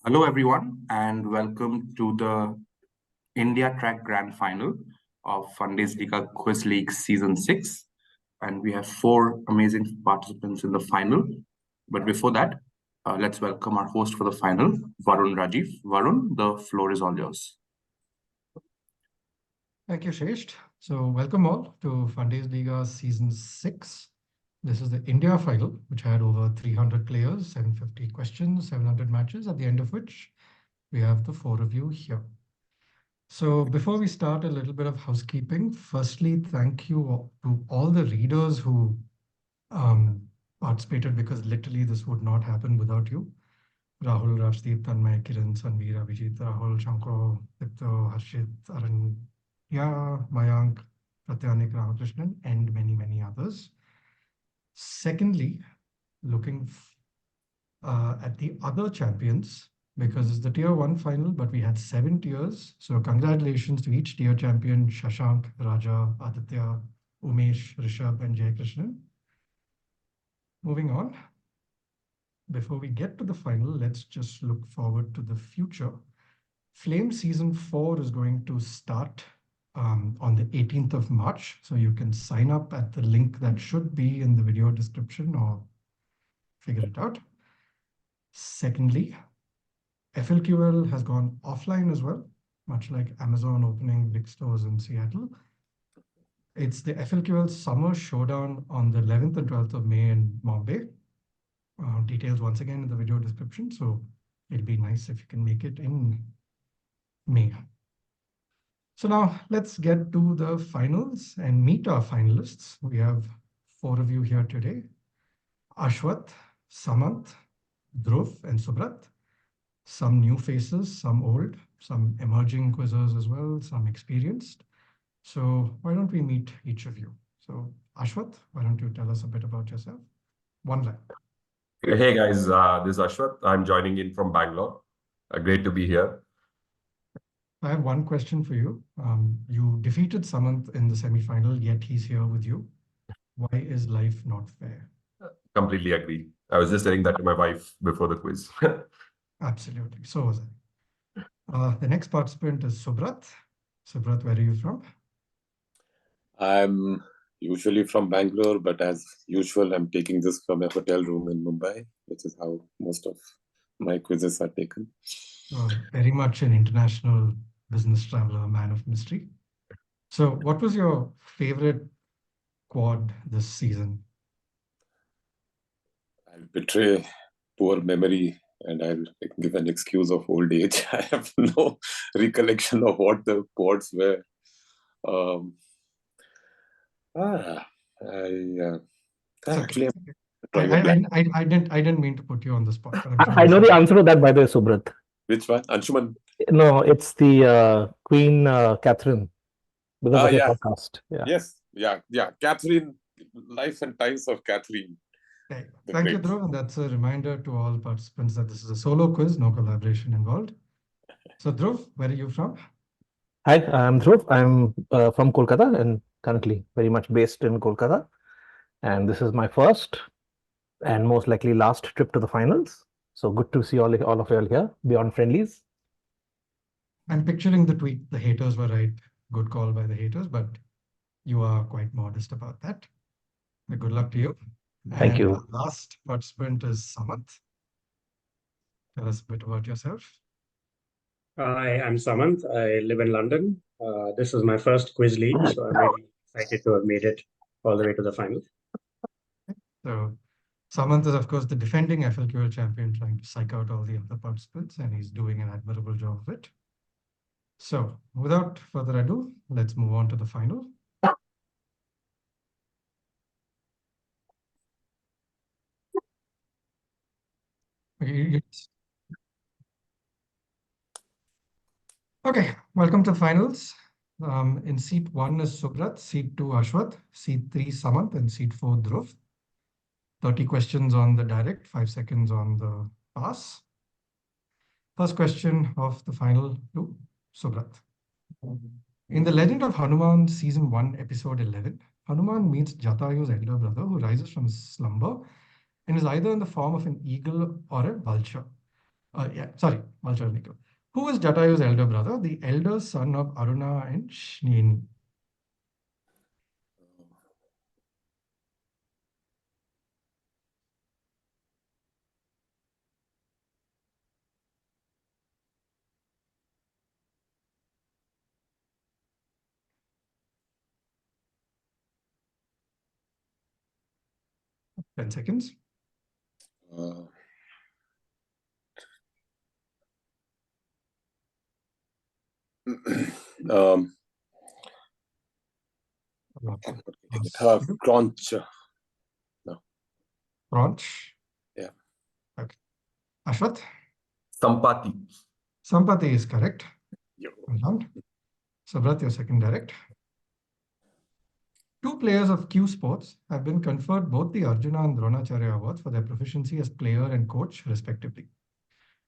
Hello, everyone, and welcome to the India Track Grand Final of Liga Quiz League Season 6. And we have four amazing participants in the final. But before that, let's welcome our host for the final, Varun Rajiv. Varun, the floor is all yours. Thank you, Shresht. So welcome all to Liga Season 6. This is the India final, which had over 300 players, 750 questions, 700 matches, at the end of which we have the four of you here. So before we start, a little bit of housekeeping. Firstly, thank you to all the readers who participated, because literally this would not happen without you. Rahul, Rajdeep, Tanmay, Kiran, Sanveer, Abhijit, Rahul, Shankar, Dipto, Harshit, Aranya, Mayank, Pratyanik, Ramakrishnan, and many, many others. Secondly, looking at the other champions, because it's the tier 1 final, but we had 7 tiers. So congratulations to each tier champion: Shashank, Raja, Aditya, Umesh, Rishabh, and Jaykrishnan. Moving on. Before we get to the final, let's just look forward to the future. Flame Season 4 is going to start on the 18th of March. So you can sign up at the link that should be in the video description or figure it out. Secondly, FLQL has gone offline as well, much like Amazon opening big stores in Seattle. It's the FLQL Summer Showdown on the 11th and 12th of May in Mumbai. Details once again in the video description. So it'll be nice if you can make it in May. So now let's get to the finals and meet our finalists. We have 4 of you here today: Aswath, Samanth, Dhruv, and Subrat. Some new faces, some old, some emerging quizzers as well, some experienced. So why don't we meet each of you? So Aswath, why don't you tell us a bit about yourself? One line. Hey guys, this is Aswath. I'm joining in from Bangalore. Great to be here. I have one question for you. You defeated Samanth in the semi-final, yet he's here with you. Why is life not fair? Completely agree. I was just telling that to my wife before the quiz. Absolutely. So was I. The next participant is Subrat. Subrat, where are you from? I'm usually from Bangalore, but as usual, I'm taking this from a hotel room in Mumbai, which is how most of my quizzes are taken. Very much an international business traveler, man of mystery. So what was your favorite quad this season? I'll betray poor memory and I'll give an excuse of old age. I have no recollection of what the quads were. Actually, I didn't mean to put you on the spot. I know the answer to that, by the way, Subrat. Which one? Anshuman? No, it's the Queen Catherine, because of your podcast. Yeah. Yes. Yeah. Catherine, life and times of Catherine. Okay. Thank you, Dhruv. And that's a reminder to all participants that this is a solo quiz, no collaboration involved. So Dhruv, where are you from? Hi, I'm Dhruv. I'm from Kolkata and currently very much based in Kolkata. And this is my first and most likely last trip to the finals. So good to see all of you all here, beyond friendlies. I'm picturing the tweet. The haters were right. Good call by the haters, but you are quite modest about that. But good luck to you. Thank you. Our last participant is Samanth. Tell us a bit about yourself. Hi, I'm Samanth. I live in London. This is my first quiz league, so I'm really excited to have made it all the way to the final. So Samanth is, of course, the defending FLQL champion, trying to psych out all the other participants, and he's doing an admirable job of it. So without further ado, let's move on to the final. Okay, welcome to the finals. In seat 1 is Subrat, seat 2 Aswath, seat 3 Samanth, and seat 4 Dhruv. 30 questions on the direct, 5 seconds on the pass. First question of the final to Subrat. In The Legend of Hanuman, Season 1, Episode 11, Hanuman meets Jatayu's elder brother who rises from slumber and is either in the form of an eagle or a vulture. Sorry, Malcharnika. Who is Jatayu's elder brother, the elder son of Aruna and Shneni? Ten seconds. Uh, um, Crunch. No. Crunch. Yeah. Okay. Ashwath? Sampati. Sampati is correct. Yo. Well done. Subrat, your second direct. Two players of Q Sports have been conferred both the Arjuna and Dronacharya awards for their proficiency as player and coach, respectively.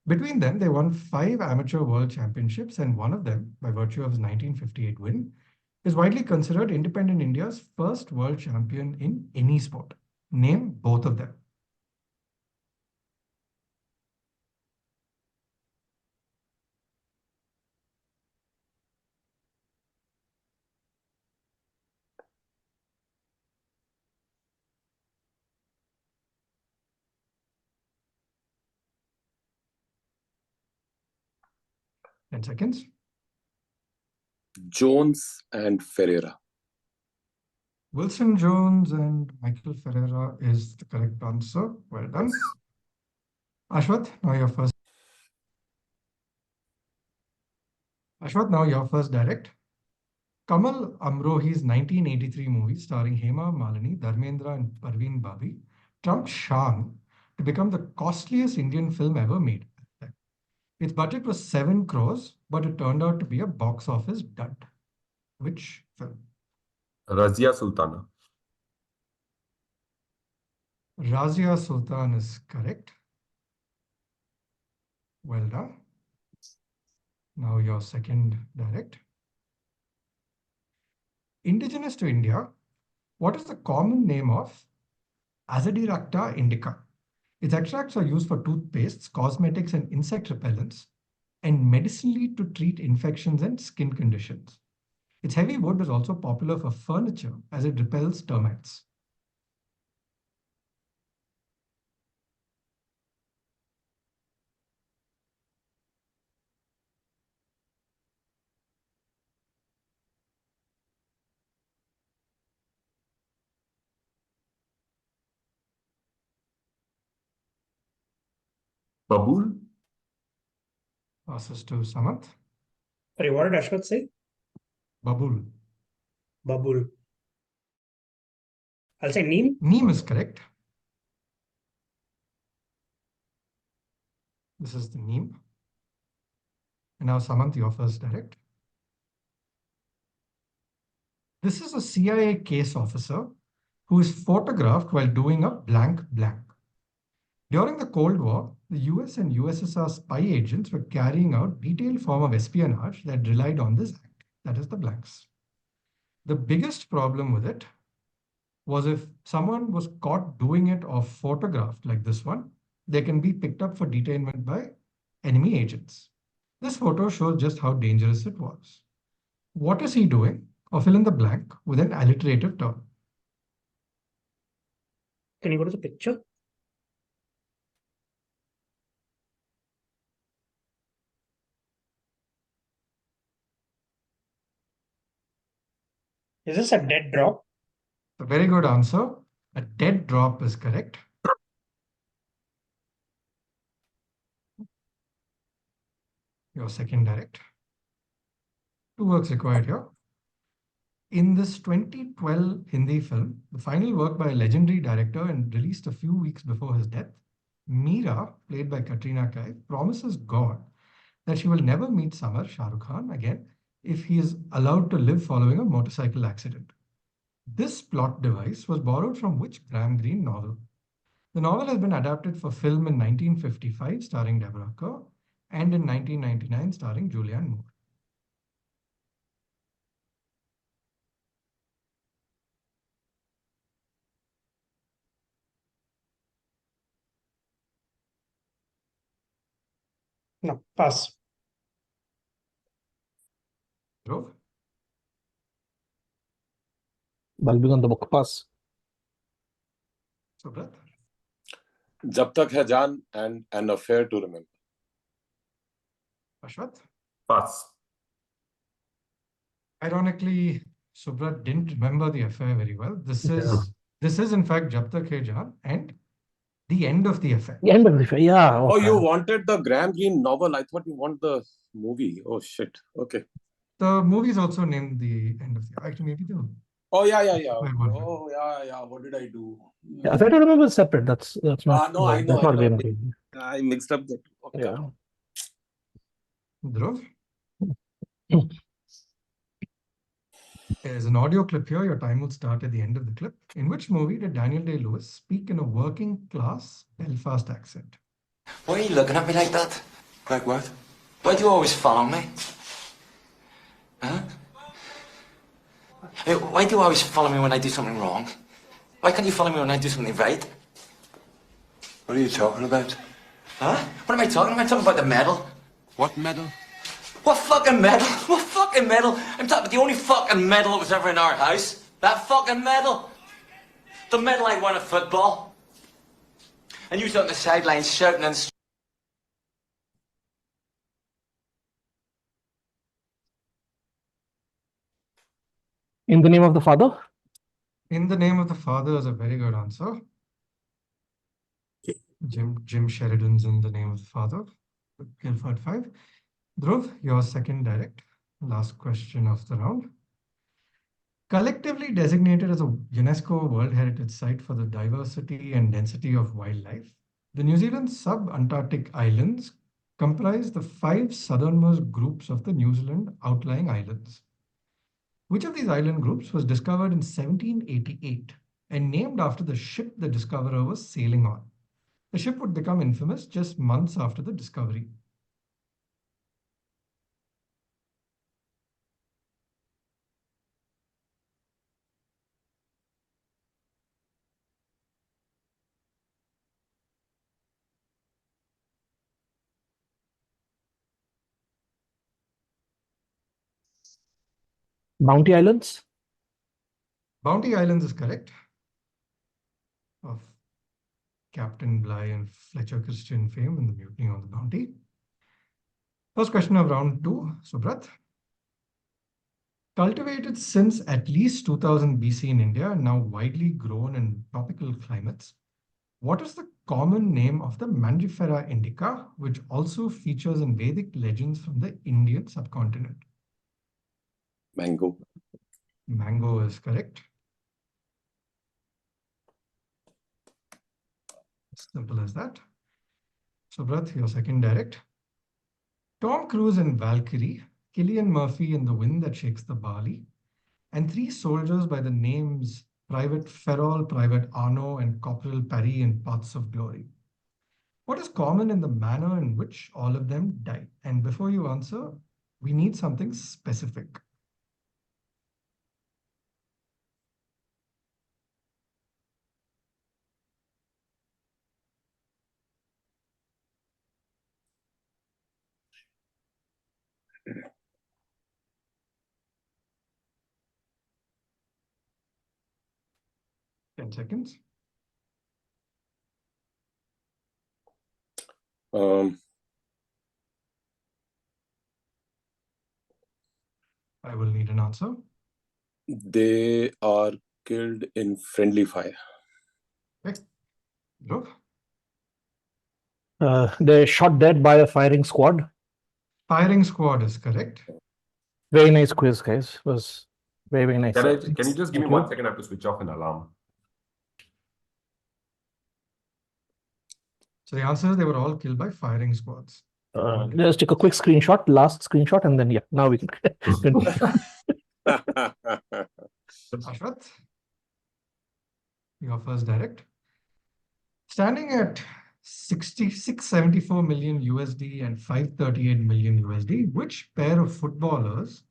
Between them, they won 5 amateur world championships, and one of them, by virtue of his 1958 win, is widely considered independent India's first world champion in any sport. Name both of them. Ten seconds. Jones and Ferreira. Wilson Jones and Michael Ferreira is the correct answer. Well done. Ashwath, now your first. Ashwath, now your first direct. Kamal Amrohi's 1983 movie starring Hema Malini, Dharmendra and Parveen Babi trumped Shan to become the costliest Indian film ever made. Its budget was 7 crores, but it turned out to be a box office dud. Which film? Razia Sultana. Razia Sultan is correct. Well done. Now your second direct. Indigenous to India, what is the common name of Azadirachta indica? Its extracts are used for toothpastes, cosmetics, and insect repellents, and medicinally to treat infections and skin conditions. Its heavy wood is also popular for furniture as it repels termites. Babul. Passes to Samanth. Sorry, what did Ashwath say? Babul. Babul. I'll say Neem. Neem is correct. This is the neem. And now Samanth, your first direct. This is a CIA case officer who is photographed while doing a blank blank. During the Cold War, the US and USSR spy agents were carrying out detailed form of espionage that relied on this act, that is the blanks. The biggest problem with it was if someone was caught doing it or photographed like this one, they can be picked up for detainment by enemy agents. This photo shows just how dangerous it was. What is he doing? Or fill in the blank with an alliterative term. Can you go to the picture? Is this a dead drop? A very good answer. A dead drop is correct. Your second direct. 2 works required here. In this 2012 Hindi film, the final work by a legendary director and released a few weeks before his death, Meera, played by Katrina Kaif, promises God that she will never meet Samar, Shah Rukh Khan, again if he is allowed to live following a motorcycle accident. This plot device was borrowed from which Graham Greene novel? The novel has been adapted for film in 1955 starring Deborah Kerr and in 1999 starring Julianne Moore. No, pass. Dhruv? Bulbing on the book, pass. Subrat? Jab Tak Hai Jaan and An Affair to Remember. Aswath? Pass. Ironically, Subrat didn't remember the affair very well. This is in fact Jab Tak Hai Jaan and the end of the affair. The end of the affair, yeah. Oh, Okay. you wanted the Graham Greene novel. I thought you want the movie. Oh, shit. Okay. The movie is also named the end of the actually maybe the Oh, yeah. Wait, one minute. Oh, yeah. What did I do? Yeah, affair to remember is separate. That's not. No, I know. That's not Graham Greene. I mixed up the two. Okay. Yeah. Dhruv? There's an audio clip here. Your time will start at the end of the clip. In which movie did Daniel Day-Lewis speak in a working class Belfast accent? Why are you looking at me like that? Like what? Why do you always follow me? Huh? Hey, why do you always follow me when I do something wrong? Why can't you follow me when I do something right? What are you talking about? Huh? What am I talking about? I'm talking about the medal. What medal? What fucking medal? What fucking medal? I'm talking about the only fucking medal that was ever in our house. That fucking medal. The medal I won at football. And you was on the sidelines shouting and In the Name of the Father? In the Name of the Father is a very good answer. Jim Sheridan's In the Name of the Father. Guildford 5. Dhruv, your second direct. Last question of the round. Collectively designated as a UNESCO World Heritage Site for the diversity and density of wildlife, the New Zealand sub-Antarctic islands comprise the 5 southernmost groups of the New Zealand outlying islands. Which of these island groups was discovered in 1788 and named after the ship the discoverer was sailing on? The ship would become infamous just months after the discovery. Bounty Islands? Bounty Islands is correct. Of Captain Bligh and Fletcher Christian fame in the Mutiny on the Bounty. First question of round 2, Subrat. Cultivated since at least 2000 BC in India and now widely grown in tropical climates, what is the common name of the Mangifera indica, which also features in Vedic legends from the Indian subcontinent? Mango. Mango is correct. Simple as that. Subrat, your second direct. Tom Cruise in Valkyrie, Cillian Murphy in The Wind That Shakes the Barley, and 3 soldiers by the names Private Ferrol, Private Arno, and Corporal Parry in Paths of Glory. What is common in the manner in which all of them died? And before you answer, we need something specific. Ten seconds. I will need an answer. They are killed in friendly fire. Okay. Dhruv? They're shot dead by a firing squad. Firing squad is correct. Very nice quiz, guys. Was very, very nice. Can you just give me Thank you. 1 second? I have to switch off an alarm. So the answer is they were all killed by firing squads. Let's take a quick screenshot, last screenshot, and then yeah, now we can continue. Aswath, your first direct. Standing at 674 million USD and 538 million USD, which pair of footballers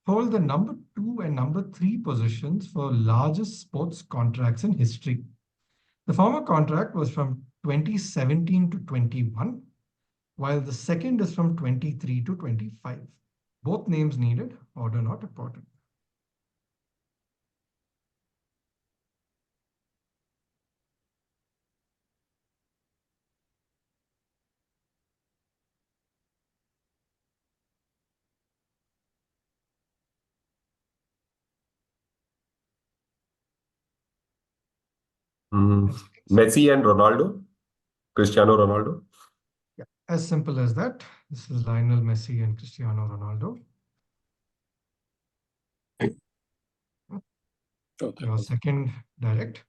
hold the number 2 and number 3 positions for largest sports contracts in history? The former contract was from 2017 to 21, while the second is from 23 to 25. Both names needed, order not important. Messi and Ronaldo, Cristiano Ronaldo. Yeah, as simple as that. This is Lionel Messi and Cristiano Ronaldo. Your second direct.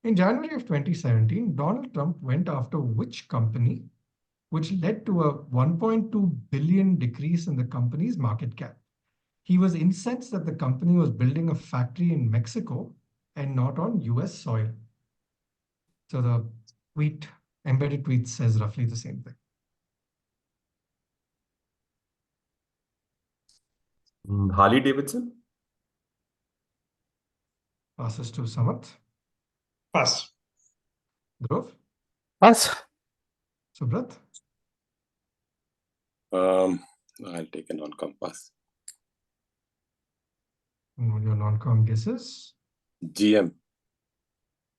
In January of 2017, Donald Trump went after which company, which led to a 1.2 billion decrease in the company's market cap? He was incensed that the company was building a factory in Mexico and not on US soil. So the tweet, embedded tweet, says roughly the same thing. Harley Davidson. Passes to Samanth. Pass. Dhruv. Pass. Subrat. I'll take a non-com pass. Your non-com guesses? GM.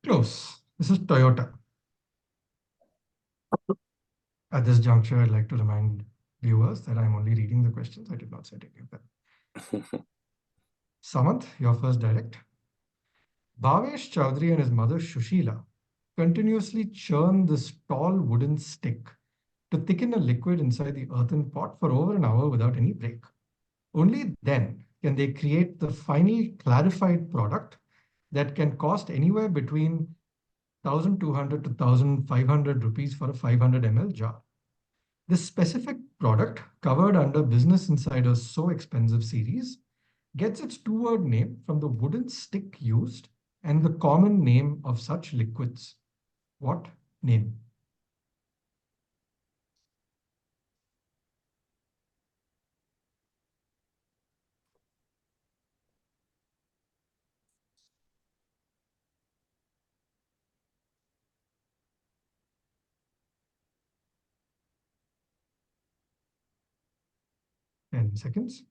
Close. This is Toyota. At this juncture, I'd like to remind viewers that I'm only reading the questions. I did not set any of them. Samanth, your first direct. Bhavesh Chowdhury and his mother Shushila continuously churn this tall wooden stick to thicken a liquid inside the earthen pot for over an hour without any break. Only then can they create the final clarified product that can cost anywhere between 1,200 to 1,500 rupees for a 500 ml jar. This specific product, covered under Business Insider's So Expensive series, gets its two-word name from the wooden stick used and the common name of such liquids. What name? Ten seconds.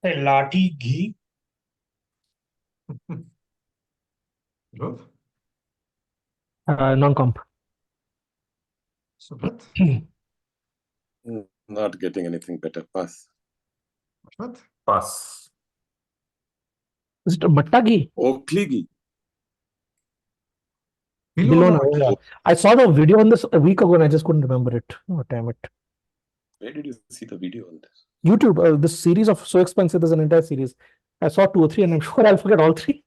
Lati ghee. Dhruv. Non-comp. Subrat. Not getting anything better. Pass. Aswath. Pass. Is it Matta ghee? Oakley ghee. Billona. Yeah. I saw the video on this a week ago and I just couldn't remember it. Oh, damn it. Where did you see the video on this? YouTube, this series of So Expensive, there's an entire series. I saw 2 or 3 and I'm sure I'll forget all 3.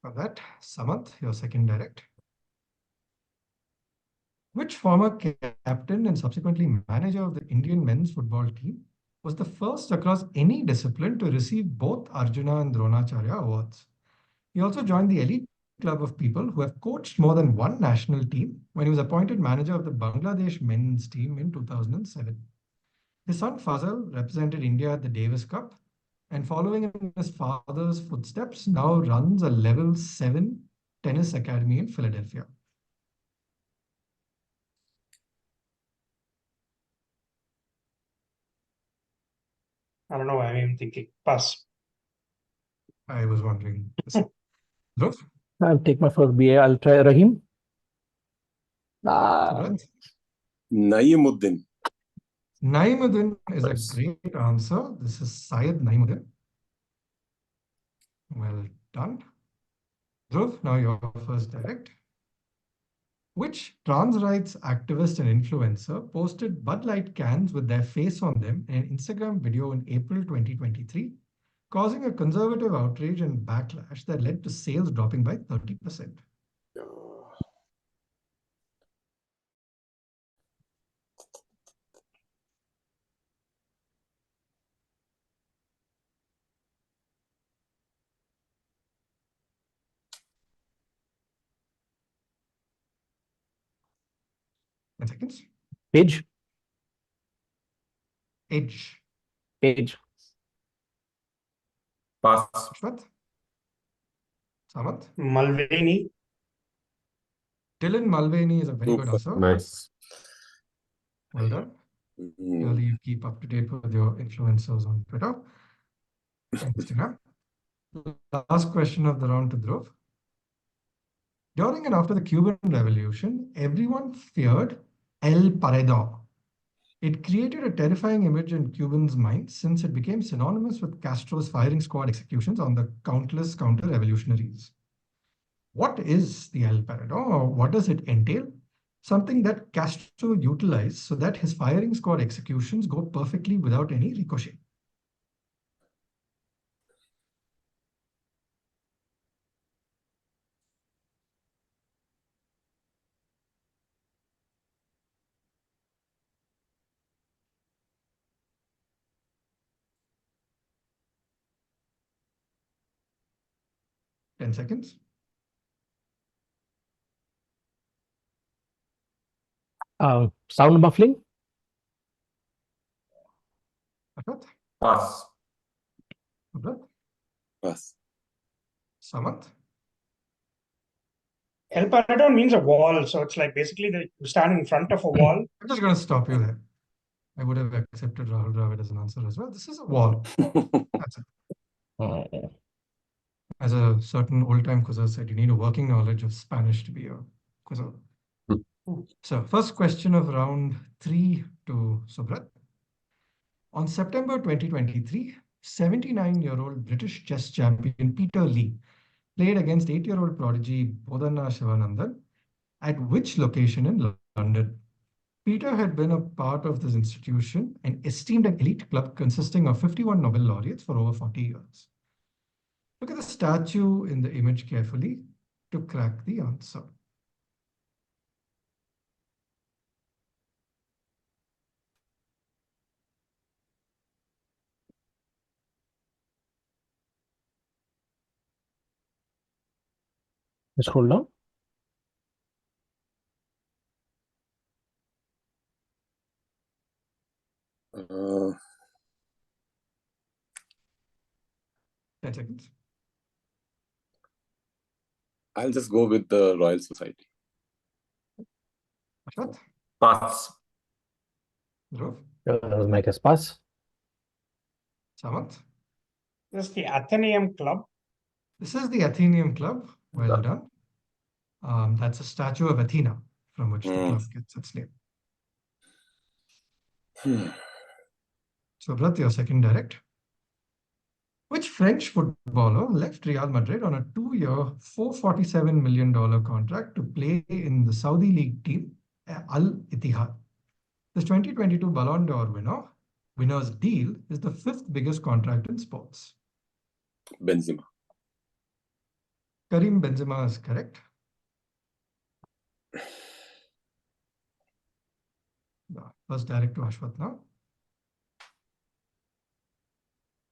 For that, Samanth, your second direct. Which former captain and subsequently manager of the Indian men's football team was the first across any discipline to receive both Arjuna and Dronacharya awards? He also joined the elite club of people who have coached more than one national team when he was appointed manager of the Bangladesh men's team in 2007. His son Fazal represented India at the Davis Cup and following in his father's footsteps now runs a level 7 tennis academy in Philadelphia. I don't know. I'm even thinking. Pass. I was wondering. Dhruv. I'll take my first BA. I'll try Rahim. Subrat. Naimuddin. Naimuddin is Nice. a great answer. This is Syed Naimuddin. Well done. Dhruv, now your first direct. Which trans rights activist and influencer posted Bud Light cans with their face on them in an Instagram video in April 2023, causing a conservative outrage and backlash that led to sales dropping by 30%? Seconds. Page. Edge. Page. Pass. Ashwath. Samanth? Mulvaney. Dylan Mulvaney is a very good Super. answer. Nice. Well done. Clearly, you keep up to date with your influencers on Twitter. Instagram. Last question of the round to Dhruv. During and after the Cuban Revolution, everyone feared El Paredón. It created a terrifying image in Cubans' minds since it became synonymous with Castro's firing squad executions on the countless counter-revolutionaries. What is the El Paredón, or what does it entail? Something that Castro utilized so that his firing squad executions go perfectly without any ricochet. Ten seconds. Sound muffling. Aswath? Pass. Subrat? Pass. Samanth? El Paredón means a wall, so it's like basically you stand in front of a wall. I'm just going to stop you there. I would have accepted Rahul Dravid as an answer as well. This is a wall. That's it. As a certain old-time quizzer said, you need a working knowledge of Spanish to be a quizzer. So first question of round 3 to Subrat. On September 2023, 79-year-old British chess champion Peter Lee played against 8-year-old prodigy Bodhana Shivanandan at which location in London? Peter had been a part of this institution and esteemed an elite club consisting of 51 Nobel laureates for over 40 years. Look at the statue in the image carefully to crack the answer. Scroll down. Uh, 10 seconds. I'll just go with the Royal Society. Aswath? Pass. Dhruv? My guess pass. Samanth? This is the Athenaeum Club. This is the Athenaeum Club. Well Yeah. done. That's a statue of Athena from which the club gets its name. Subrat, your second direct. Which French footballer left Real Madrid on a 2-year, $447 million contract to play in the Saudi League team, Al Ittihad? This 2022 Ballon d'Or winner's deal is the 5th biggest contract in sports. Benzema. Karim Benzema is correct. First direct to Aswath now.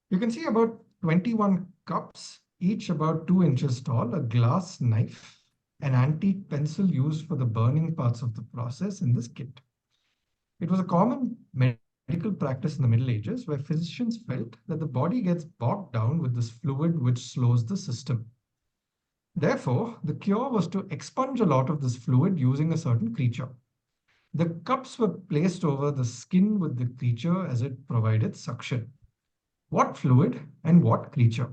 You can see about 21 cups, each about 2 inches tall, a glass knife, an antique pencil used for the burning parts of the process in this kit. It was a common medical practice in the Middle Ages where physicians felt that the body gets bogged down with this fluid which slows the system. Therefore, the cure was to expunge a lot of this fluid using a certain creature. The cups were placed over the skin with the creature as it provided suction. What fluid and what creature?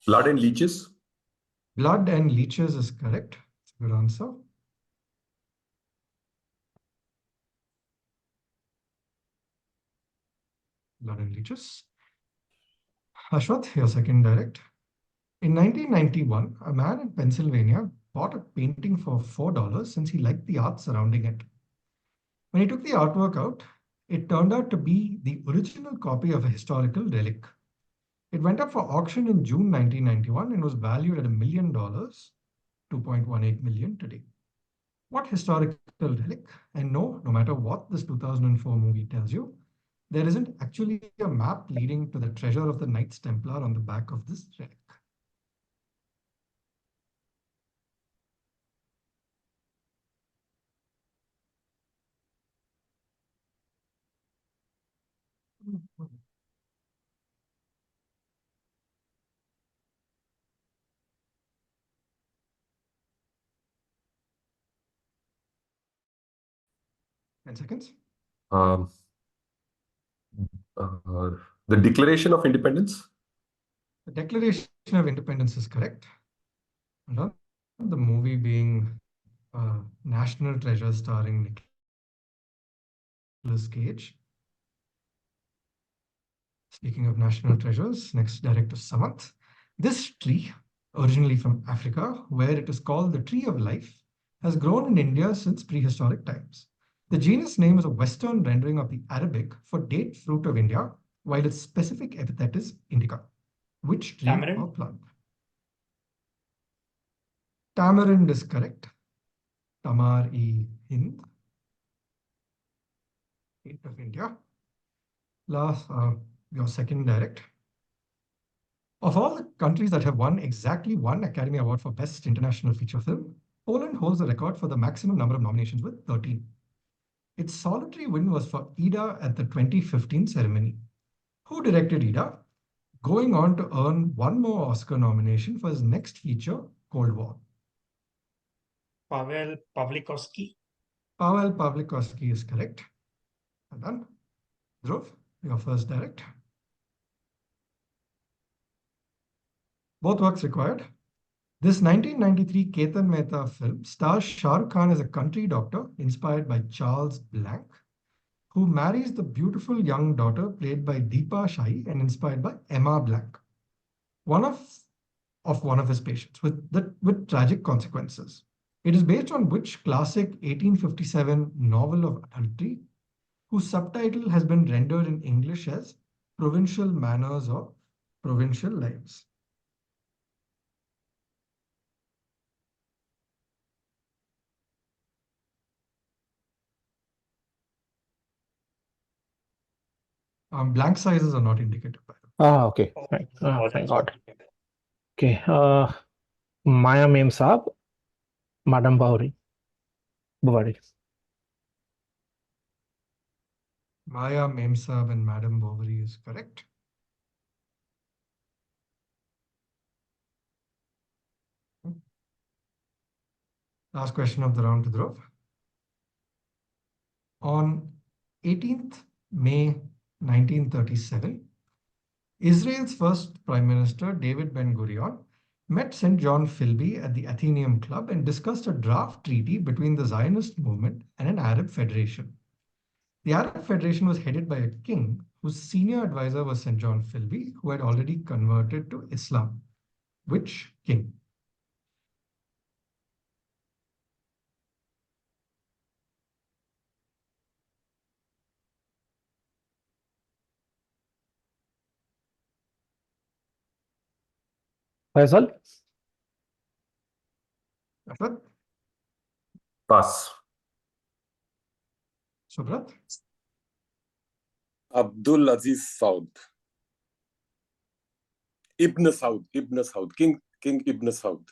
Blood and leeches. Blood and leeches is correct. That's a good answer. Blood and leeches. Aswath, your second direct. In 1991, a man in Pennsylvania bought a painting for $4 since he liked the art surrounding it. When he took the artwork out, it turned out to be the original copy of a historical relic. It went up for auction in June 1991 and was valued at $1 million, $2.18 million today. What historical relic? And no matter what this 2004 movie tells you, there isn't actually a map leading to the treasure of the Knights Templar on the back of this relic. 10 seconds. Um, the Declaration of Independence. The Declaration of Independence is correct. And the movie being National Treasure starring Nicolas Cage. Speaking of national treasures, next director Samanth. This tree, originally from Africa, where it is called the tree of life, has grown in India since prehistoric times. The genus name is a Western rendering of the Arabic for date fruit of India, while its specific epithet is indica. Which tree Tamarind? or plant? Tamarind is correct. Tamar-e-Hind. Date of India. Last, your second direct. Of all the countries that have won exactly one Academy Award for Best International Feature Film, Poland holds the record for the maximum number of nominations with 13. Its solitary win was for Ida at the 2015 ceremony. Who directed Ida? Going on to earn one more Oscar nomination for his next feature, Cold War. Pavel Pawlikowski. Pavel Pawlikowski is correct. Well done. Dhruv, your first direct. Both works required. This 1993 Ketan Mehta film stars Shah Rukh Khan as a country doctor inspired by Charles Blanc, who marries the beautiful young daughter played by Deepa Shahi and inspired by Emma Blanc, one of his patients with tragic consequences. It is based on which classic 1857 novel of adultery, whose subtitle has been rendered in English as Provincial Manners or Provincial Lives. Blank sizes are not indicated by the way. Okay. Oh, Right. oh, Thank that's God. okay. Okay. Maya Mem Saab, Madam Bahuri. Bawari. Maya Memsab and Madame Bovary is correct. Last question of the round to Dhruv. On 18th May 1937, Israel's first Prime Minister, David Ben-Gurion, met St. John Philby at the Athenaeum Club and discussed a draft treaty between the Zionist movement and an Arab federation. The Arab Federation was headed by a king whose senior advisor was St. John Philby, who had already converted to Islam. Which king? Faisal? Aswath? Pass. Subrat? Abdul Aziz Saud. Ibn Saud. King Ibn Saud.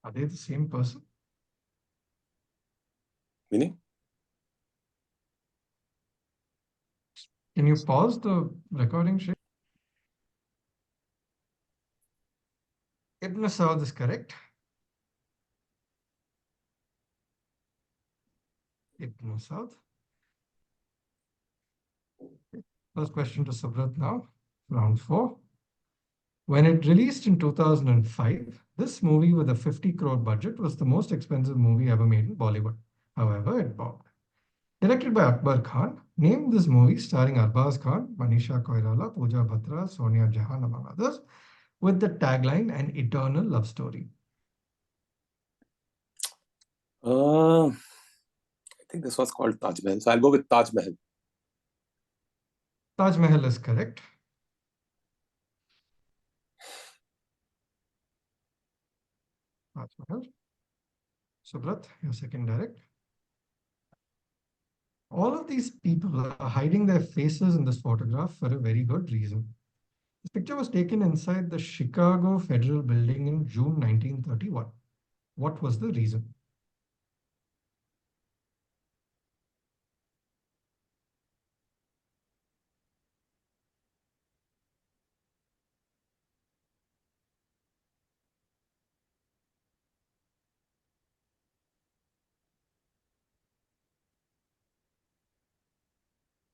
Are they the same person? Meaning? Can you pause the recording, Sheikh? Ibn Saud is correct. Ibn Saud. First question to Subrat now, round 4. When it released in 2005, this movie with a 50 crore budget was the most expensive movie ever made in Bollywood. However, it bombed. Directed by Akbar Khan, name this movie starring Arbaz Khan, Manisha Koirala, Pooja Batra, Sonia Jahan, among others, with the tagline An Eternal Love Story. I think this was called Taj Mahal. So I'll go with Taj Mahal. Taj Mahal is correct. Taj Mahal. Subrat, your second direct. All of these people are hiding their faces in this photograph for a very good reason. This picture was taken inside the Chicago Federal Building in June 1931. What was the reason?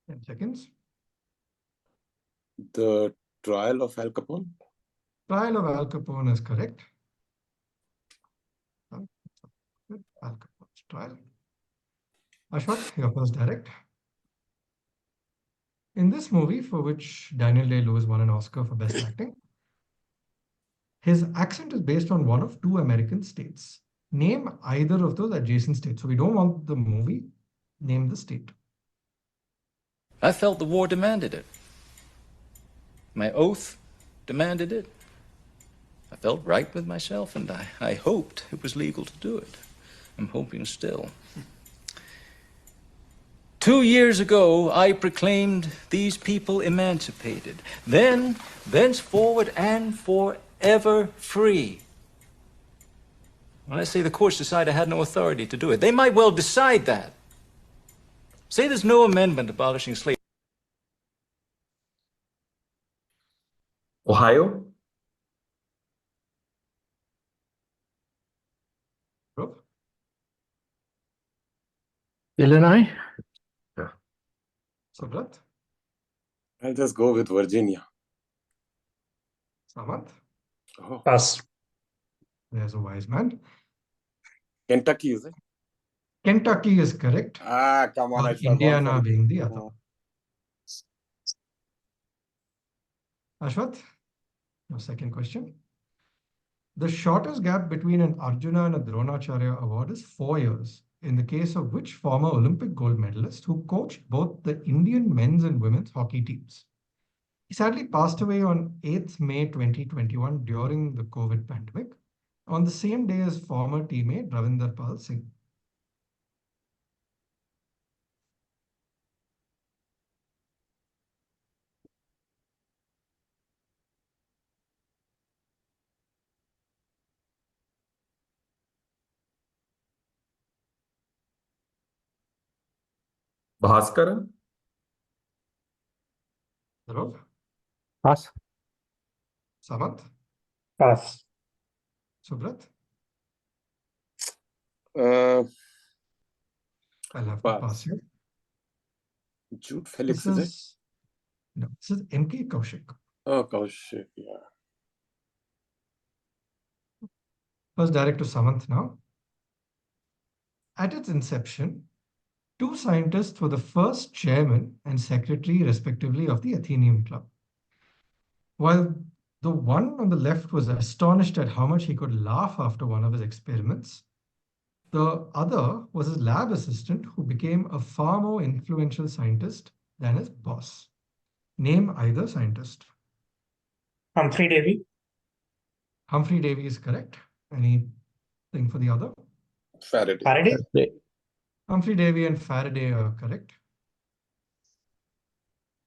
10 seconds. The Trial of Al Capone. Trial of Al Capone is correct. Al Capone's trial. Aswath, your first direct. In this movie, for which Daniel Day-Lewis won an Oscar for Best Acting, his accent is based on one of two American states. Name either of those adjacent states. So we don't want the movie. Name the state. I felt the war demanded it. My oath demanded it. I felt right with myself, and I hoped it was legal to do it. I'm hoping still. 2 years ago, I proclaimed these people emancipated. Then, thenceforward and forever free. When I say the courts decide I had no authority to do it, they might well decide that. Say there's no amendment abolishing slavery. Ohio? Dhruv? Illinois? Subrat? I'll just go with Virginia. Samanth? Oh, Pass. There's a wise man. Kentucky, is it? Kentucky is correct. Ah, come on. I With should have gone Indiana for being the other. Aswath, your second question. The shortest gap between an Arjuna and a Dronacharya award is 4 years, in the case of which former Olympic gold medalist who coached both the Indian men's and women's hockey teams. He sadly passed away on 8th May 2021 during the COVID pandemic, on the same day as former teammate Ravinder Pal Singh. Bhaskaran? Dhruv? Pass. Samanth? Pass. Subrat? Uh, I'll have to Pass. pass you. Jude Felix, This is it? is no, this is M.K. Kaushik. Oh, Kaushik, yeah. First direct to Samanth now. At its inception, two scientists were the first chairman and secretary, respectively, of the Athenaeum Club. While the one on the left was astonished at how much he could laugh after one of his experiments, the other was his lab assistant who became a far more influential scientist than his boss. Name either scientist. Humphrey Davy. Humphrey Davy is correct. Anything for the other? Faraday. Faraday. Humphrey Davy and Faraday are correct.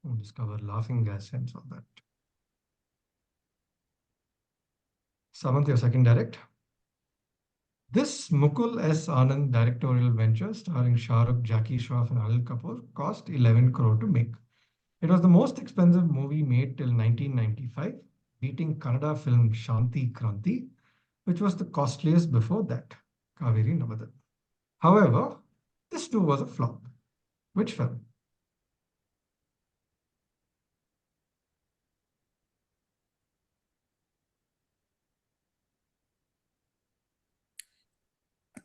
We'll discover laughing gas sense on that. Samanth, your second direct. This Mukul S. Anand directorial venture starring Shah Rukh, Jackie Shroff and Anil Kapoor cost 11 crore to make. It was the most expensive movie made till 1995, beating Kannada film Shanti Kranti, which was the costliest before that, Kaveri Navadan. However, this too was a flop. Which film?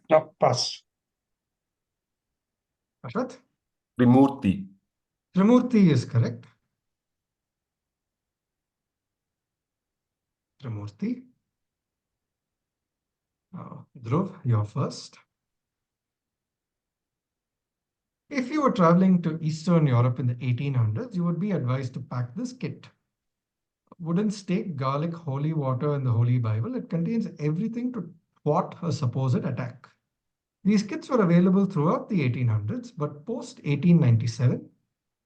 No, pass. Aswath? Trimurti. Trimurti is correct. Trimurti. Dhruv, you're first. If you were traveling to Eastern Europe in the 1800s, you would be advised to pack this kit. Wooden stake, garlic, holy water, and the Holy Bible. It contains everything to thwart a supposed attack. These kits were available throughout the 1800s, but post 1897,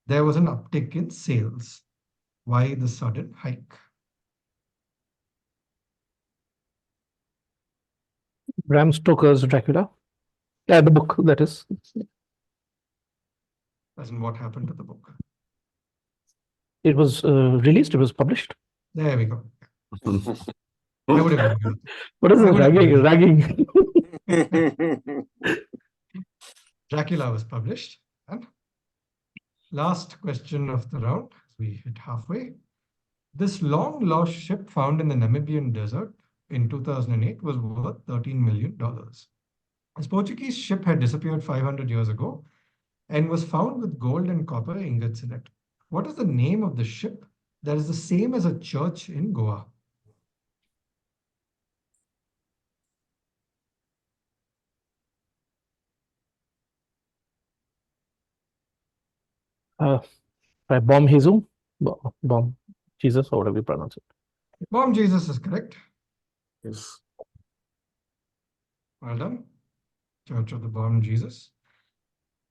there was an uptick in sales. Why the sudden hike? Bram Stoker's Dracula. The book, that is. As in what happened to the book? It was released, it was published. There we go. I would have agreed. What is I this would have ragging? Dracula was published. And Last question of the round. We hit halfway. This long-lost ship found in the Namibian desert in 2008 was worth $13 million. This Portuguese ship had disappeared 500 years ago and was found with gold and copper ingots in it. What is the name of the ship that is the same as a church in Goa? Bomb Jesus, Bomb Jesus, or whatever you pronounce it. Bomb Jesus is correct. Yes. Well done. Church of the Bomb Jesus.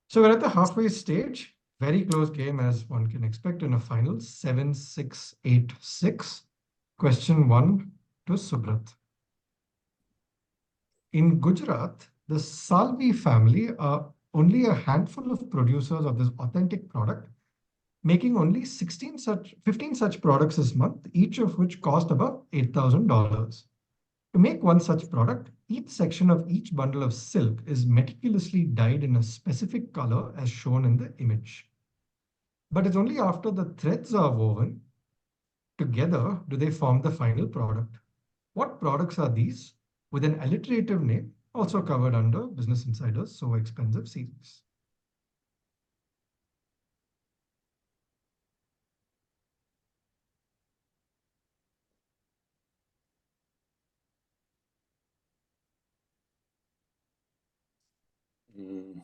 So we're at the halfway stage. Very close game as one can expect in a final. 7-6-8-6. Question 1 to Subrat. In Gujarat, the Salvi family are only a handful of producers of this authentic product, making only 15 such products this month, each of which cost about $8,000. To make one such product, each section of each bundle of silk is meticulously dyed in a specific color as shown in the image. But it's only after the threads are woven together do they form the final product. What products are these? With an alliterative name, also covered under Business Insider's So Expensive series. Mm.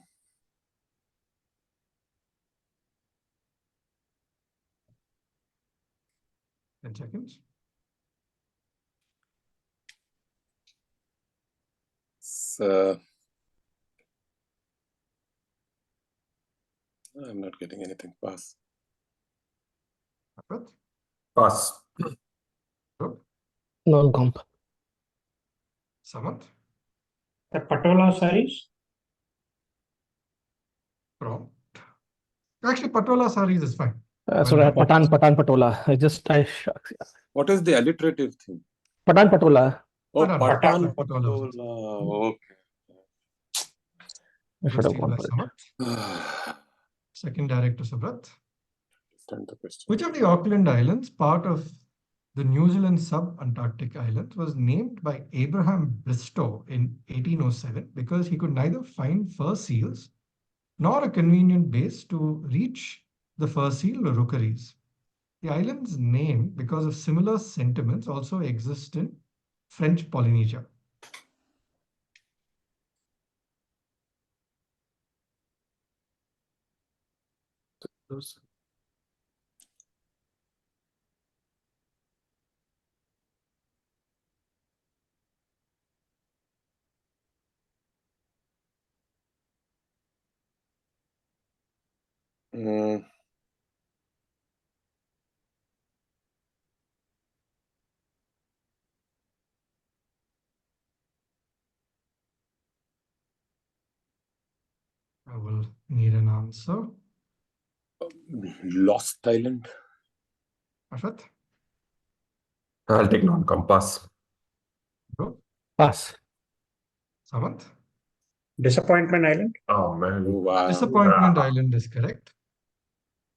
10 seconds. I'm not getting anything. Pass. Subrat? Pass. Dhruv? Non-comp. Samanth? The Patola sarees? Prompt. Actually, Patola sarees is fine. So Well Patan Patola. What is the alliterative thing? Patan Patola. Oh, Patan Patan Patola. Patola. Okay. I should have First gone by for it. Samanth. Second direct to Subrat. Understand the question. Which of the Auckland Islands, part of the New Zealand sub-Antarctic islands, was named by Abraham Bristow in 1807 because he could neither find fur seals nor a convenient base to reach the fur seal rookeries. The island's name, because of similar sentiments, also exists in French Polynesia. Mm. I will need an answer. Lost Island. Aswath? I'll take non-compass. Dhruv? Pass. Samanth? Disappointment Island? Oh man. Wow. Disappointment Island is correct.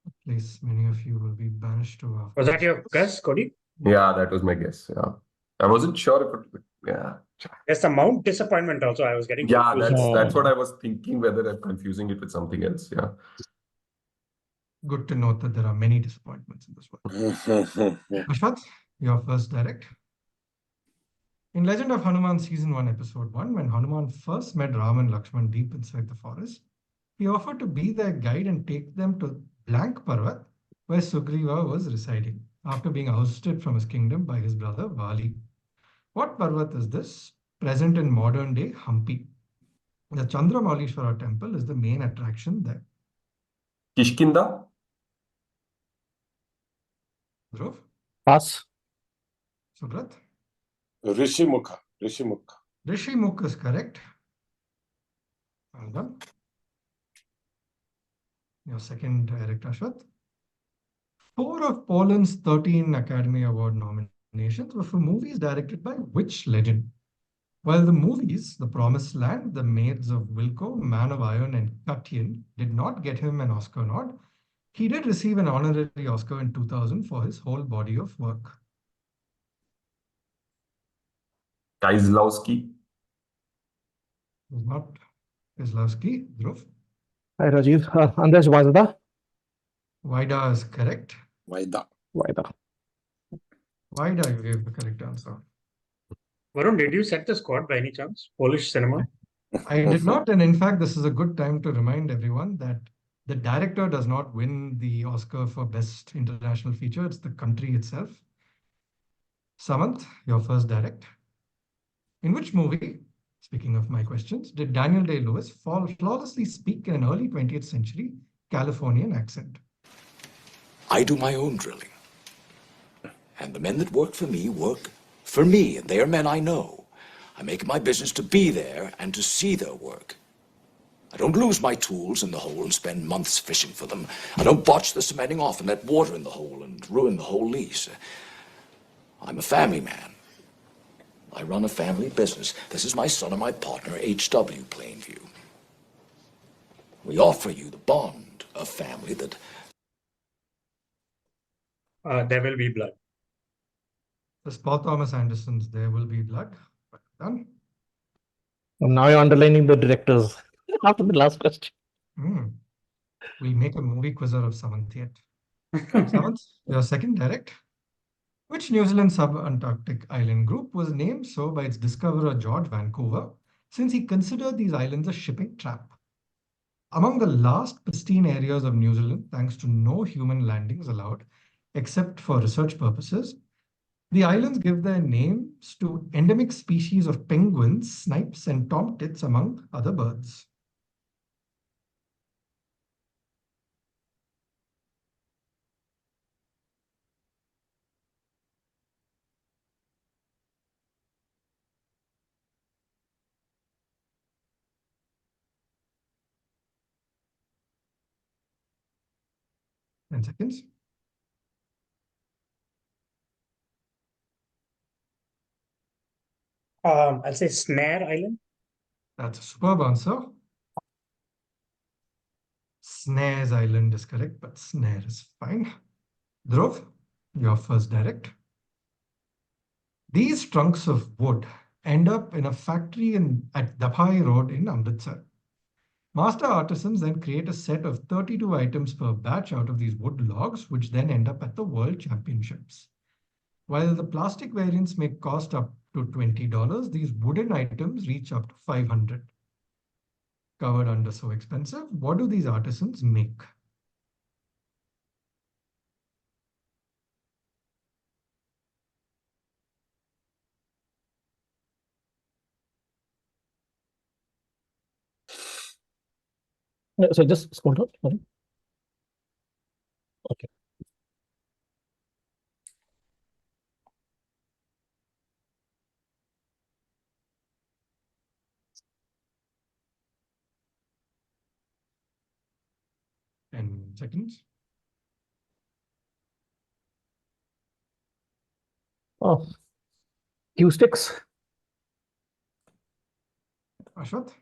A place many of you will be banished to. Was that your guess, Cody? Yeah, that was my guess. Yeah. I wasn't sure if it, yeah. Yes, the Mount Disappointment also. I was getting Yeah, confused. that's what I was thinking, whether I'm confusing it with something else. Yeah. Good to note that there are many disappointments in this one. Aswath, your first direct. In Legend of Hanuman Season 1, Episode 1, when Hanuman first met Ram and Lakshman deep inside the forest, he offered to be their guide and take them to Blank Parvat, where Sugriva was residing, after being ousted from his kingdom by his brother Vali. What Parvat is this? Present in modern-day Hampi. The Chandramaulishwara temple is the main attraction there. Kishkinda? Dhruv? Pass. Subrat? Rishimukha. Rishimukha is correct. Well done. Your second direct, Aswath. 4 of Poland's 13 Academy Award nominations were for movies directed by which legend? While the movies, The Promised Land, The Maids of Wilko, Man of Iron, and Katyn did not get him an Oscar nod, He did receive an honorary Oscar in 2000 for his whole body of work. Kieslowski. Was not Kieslowski. Dhruv. Hi, Rajiv. Andres Vazda. Vaida is correct. Vaida. Vaida. Vaida, you gave the correct answer. Varun, did you set the squad by any chance? Polish cinema? I did not, and in fact, this is a good time to remind everyone that the director does not win the Oscar for Best International Feature. It's the country itself. Samanth, your first direct. In which movie, speaking of my questions, did Daniel Day-Lewis flawlessly speak in an early 20th century Californian accent? I do my own drilling. And the men that work for me, and they are men I know. I make it my business to be there and to see their work. I don't lose my tools in the hole and spend months fishing for them. I don't botch the cementing off and let water in the hole and ruin the whole lease. I'm a family man. I run a family business. This is my son and my partner, H.W. Plainview. We offer you the bond of family that... There Will Be Blood. The Paul Thomas Anderson's There Will Be Blood. Done. And now you're underlining the directors after the last question. We'll make a movie quizzer of Samanth yet. Samanth, your second direct. Which New Zealand sub-Antarctic island group was named so by its discoverer George Vancouver, since he considered these islands a shipping trap? Among the last pristine areas of New Zealand, thanks to no human landings allowed, except for research purposes, the islands give their names to endemic species of penguins, snipes, and tomtits, among other birds. Ten seconds. I'll say Snare Island. That's a superb answer. Snares Island is correct, but Snare is fine. Dhruv, your first direct. These trunks of wood end up in a factory at Dapai Road in Amritsar. Master artisans then create a set of 32 items per batch out of these wood logs, which then end up at the World Championships. While the plastic variants may cost up to $20, these wooden items reach up to $500. Covered under so expensive, what do these artisans make? So just scroll down. Sorry. Okay. And seconds. Oh, cue sticks. Aswath?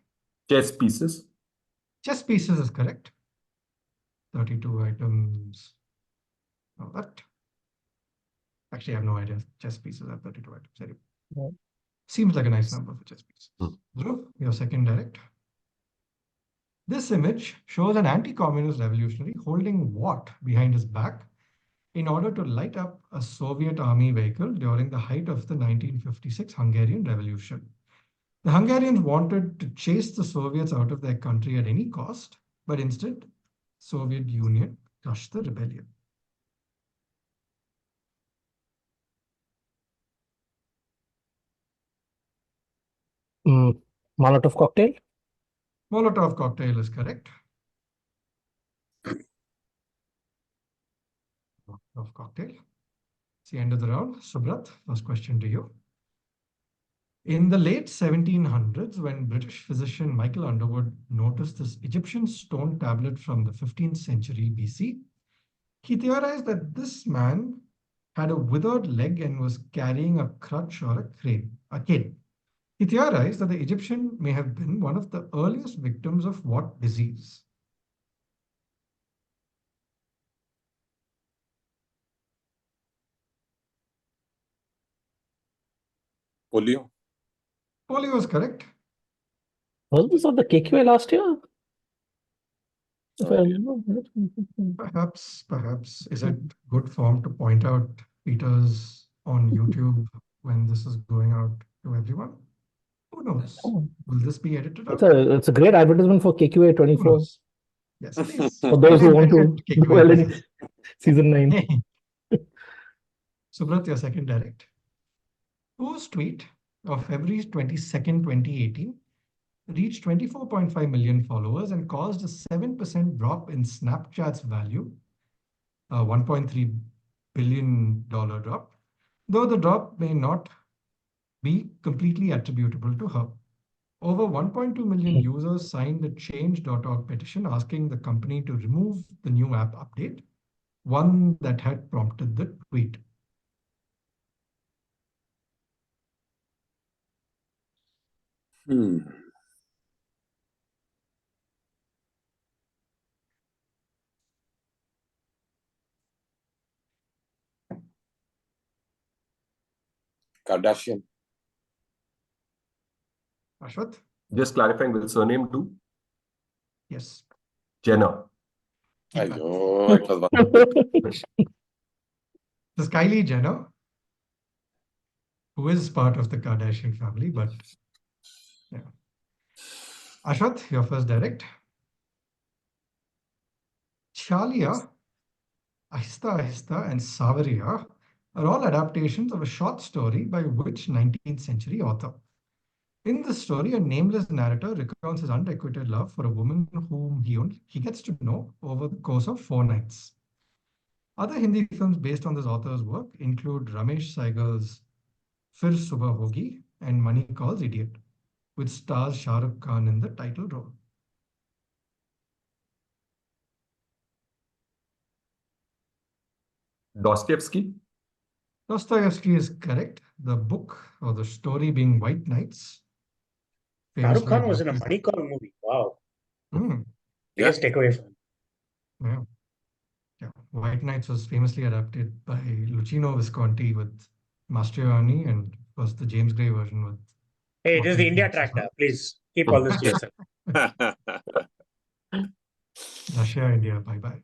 Chess pieces. Chess pieces is correct. 32 items. Now that. Actually, I have no idea. Chess pieces are 32 items. Anyway. Yeah. Seems like a nice number for chess pieces. Dhruv, your second direct. This image shows an anti-communist revolutionary holding what behind his back in order to light up a Soviet army vehicle during the height of the 1956 Hungarian Revolution. The Hungarians wanted to chase the Soviets out of their country at any cost, but instead, Soviet Union crushed the rebellion. Molotov cocktail. Molotov cocktail is correct. Molotov cocktail. It's the end of the round. Subrat, first question to you. In the late 1700s, when British physician Michael Underwood noticed this Egyptian stone tablet from the 15th century BC, he theorized that this man had a withered leg and was carrying a crutch or a cane. He theorized that the Egyptian may have been one of the earliest victims of what disease? Polio. Polio is correct. Was this on the KQA last year? If I Oh, dear. remember. Perhaps. Is it good form to point out Peter's on YouTube when this is going out to everyone? Who knows? Oh, Will this be edited out? it's a great advertisement for KQA Who 24 knows? Yes, please. for those who want to Mention do KQA. well in season 9. Subrat, your second direct. Whose tweet of February 22nd, 2018 reached 24.5 million followers and caused a 7% drop in Snapchat's value, a $1.3 billion drop, though the drop may not be completely attributable to her. Over 1.2 million users signed the change.org petition asking the company to remove the new app update, one that had prompted the tweet. Kardashian. Aswath? Just clarifying the surname too. Yes. Jenner. Ayo, it was one. This is Kylie Jenner, who is part of the Kardashian family, but yeah. Aswath, your first direct. Chalia, Ahista Ahista, and Savaria are all adaptations of a short story by which 19th century author? In this story, a nameless narrator recounts his unrequited love for a woman whom he gets to know over the course of 4 nights. Other Hindi films based on this author's work include Ramesh Saigal's Fir Subah Hogi and Money Calls Idiot, which stars Shah Rukh Khan in the title role. Dostoevsky. Dostoevsky is correct. The book or the story being White Nights. Shah Rukh Khan was in a Money Call movie. Wow. Biggest takeaway from Yeah. White Nights was famously adapted by Luchino Visconti with Mastroianni, and was the James Gray version with. Hey, this is the India track now. Please keep all this to yourself. Russia, India, bye-bye.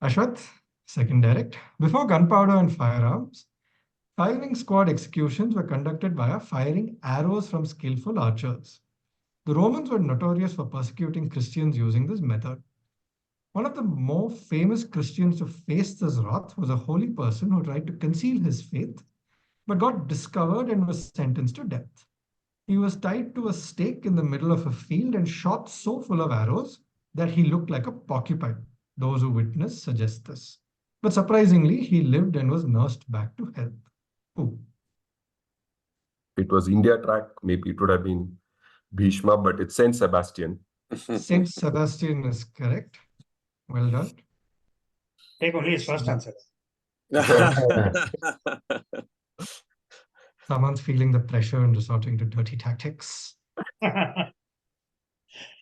Aswath, second direct. Before gunpowder and firearms, firing squad executions were conducted via firing arrows from skillful archers. The Romans were notorious for persecuting Christians using this method. One of the more famous Christians to face this wrath was a holy person who tried to conceal his faith, but got discovered and was sentenced to death. He was tied to a stake in the middle of a field and shot so full of arrows that he looked like a porcupine. Those who witnessed suggest this. But surprisingly, he lived and was nursed back to health. Who? It was India track. Maybe it would have been Bhishma, but it's Saint Sebastian. Saint Sebastian is correct. Well done. Take only his first answer. Someone's feeling the pressure and resorting to dirty tactics.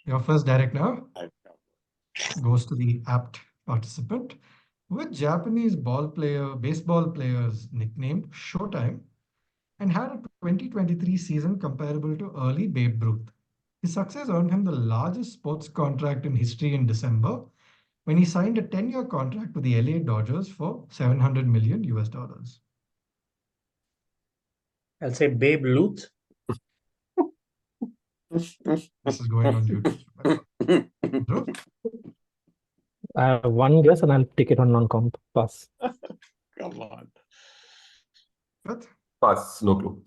Your first direct now goes to the apt participant. Which Japanese baseball players nicknamed Showtime and had a 2023 season comparable to early Babe Ruth? His success earned him the largest sports contract in history in December when he signed a 10-year contract with the LA Dodgers for $700 million US. I'll say Babe Ruth. This is going on YouTube. Dhruv? I have one guess and I'll take it on non-comp. Pass. Come on. Subrat? Pass. No clue.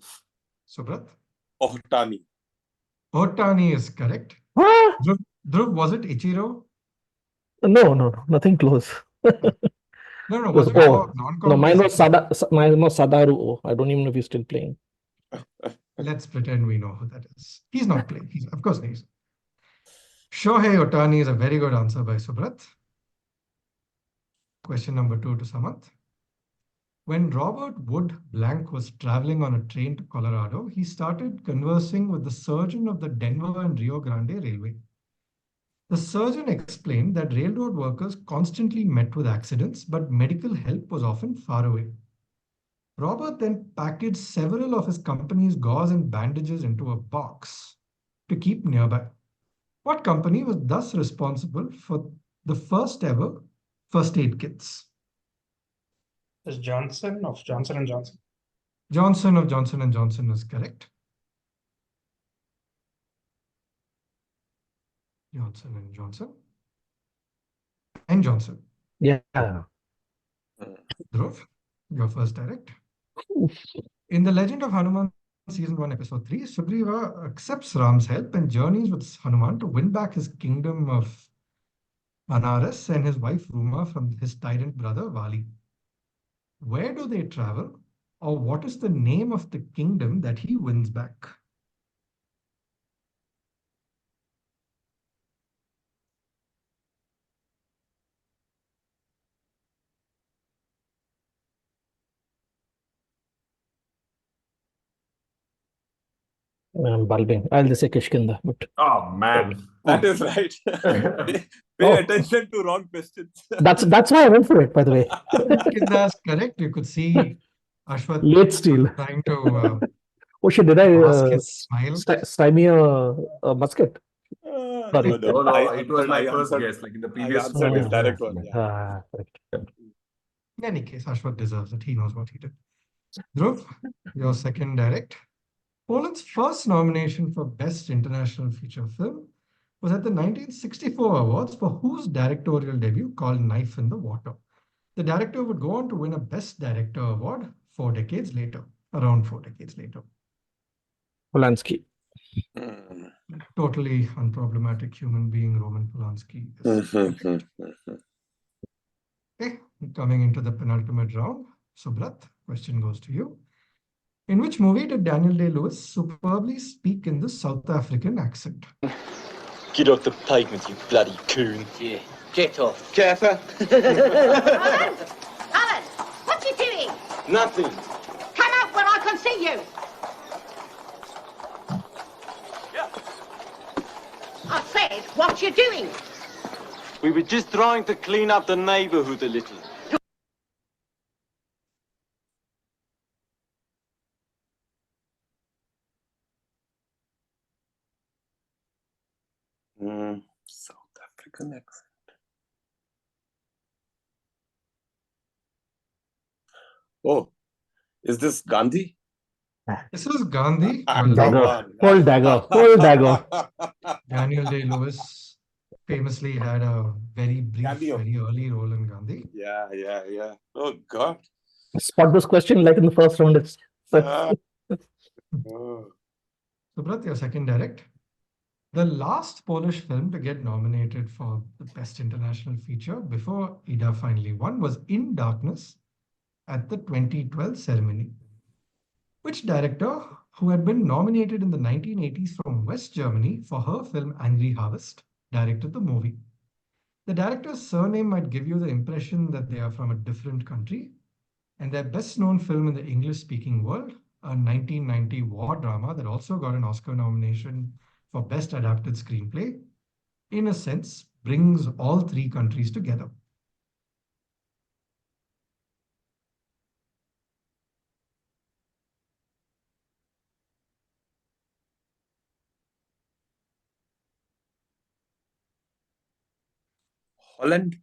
Subrat? Ohtani. Ohtani is correct. Ah! Dhruv, was it Ichiro? No, nothing close. No, was it for non-comp? No, mine was Sadaru O. I don't even know if he's still playing. Let's pretend we know who that is. He's not playing. Of course he's. Shohei Ohtani is a very good answer by Subrat. Question number 2 to Samanth. When Robert Wood Blank was traveling on a train to Colorado, he started conversing with the surgeon of the Denver and Rio Grande Railway. The surgeon explained that railroad workers constantly met with accidents, but medical help was often far away. Robert then packaged several of his company's gauze and bandages into a box to keep nearby. What company was thus responsible for the first ever first aid kits? Is Johnson of Johnson and Johnson? Johnson of Johnson and Johnson is correct. Johnson and Johnson. And Johnson. Yeah. Dhruv, your first direct. In The Legend of Hanuman, Season 1, Episode 3, Sugriva accepts Ram's help and journeys with Hanuman to win back his kingdom of Anaras and his wife Ruma from his tyrant brother Vali. Where do they travel, or what is the name of the kingdom that he wins back? Balbin. I'll just say Kishkinda, but Oh man. That is right. Pay Oh. attention to wrong questions. that's why I went for it, by the way. Kishkinda is correct. You could see Aswath Late steal. trying to Oh shit, did I mask his smile. stymie a musket? Sorry. No, it was my first guess, like in the I previous answered his one. direct one. Yeah. Correct. In any case, Aswath deserves it. He knows what he did. Dhruv, your second direct. Poland's first nomination for Best International Feature Film was at the 1964 Awards for whose directorial debut called Knife in the Water. The director would go on to win a Best Director award around 4 decades later. Polanski. Totally unproblematic human being, Roman Polanski. Okay, coming into the penultimate round, Subrat, question goes to you. In which movie did Daniel Day-Lewis superbly speak in the South African accent? Get off the pavement, you bloody coon. Yeah, get off. Gaffer. Alan, what you doing? Nothing. Come out where I can see you. I said, what you doing? We were just trying to clean up the neighborhood a little. South African accent. Oh, is this Gandhi? This is Gandhi. Dagger. Full dagger. Daniel Day-Lewis famously had a very brief, very early role in Gandhi. Yeah. Oh, God. Spot this question like in the first round. It's Subrat, your second direct. The last Polish film to get nominated for the Best International Feature before Ida finally won was In Darkness at the 2012 ceremony. Which director, who had been nominated in the 1980s from West Germany for her film Angry Harvest, directed the movie? The director's surname might give you the impression that they are from a different country, and their best-known film in the English-speaking world, a 1990 war drama that also got an Oscar nomination for Best Adapted Screenplay, in a sense, brings all three countries together. Holland?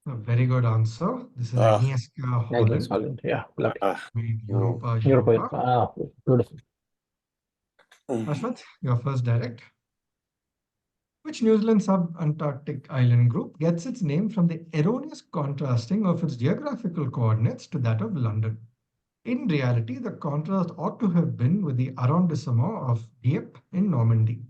A very good answer. This is Agnieszka Holland. Holland. Yeah. Europa. Beautiful. Aswath, your first direct. Which New Zealand sub-Antarctic island group gets its name from the erroneous contrasting of its geographical coordinates to that of London? In reality, the contrast ought to have been with the arrondissement of Dieppe in Normandy.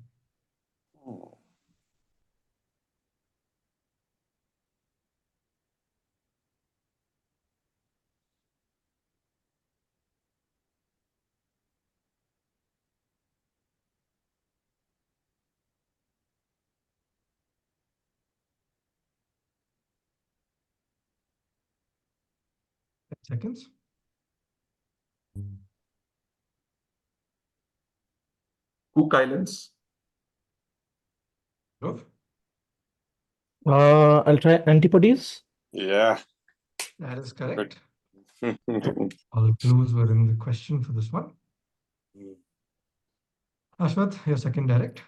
Seconds. Cook Islands. Dhruv? I'll try Antipodes. Yeah. That is correct. All clues were in the question for this one. Aswath, your second direct.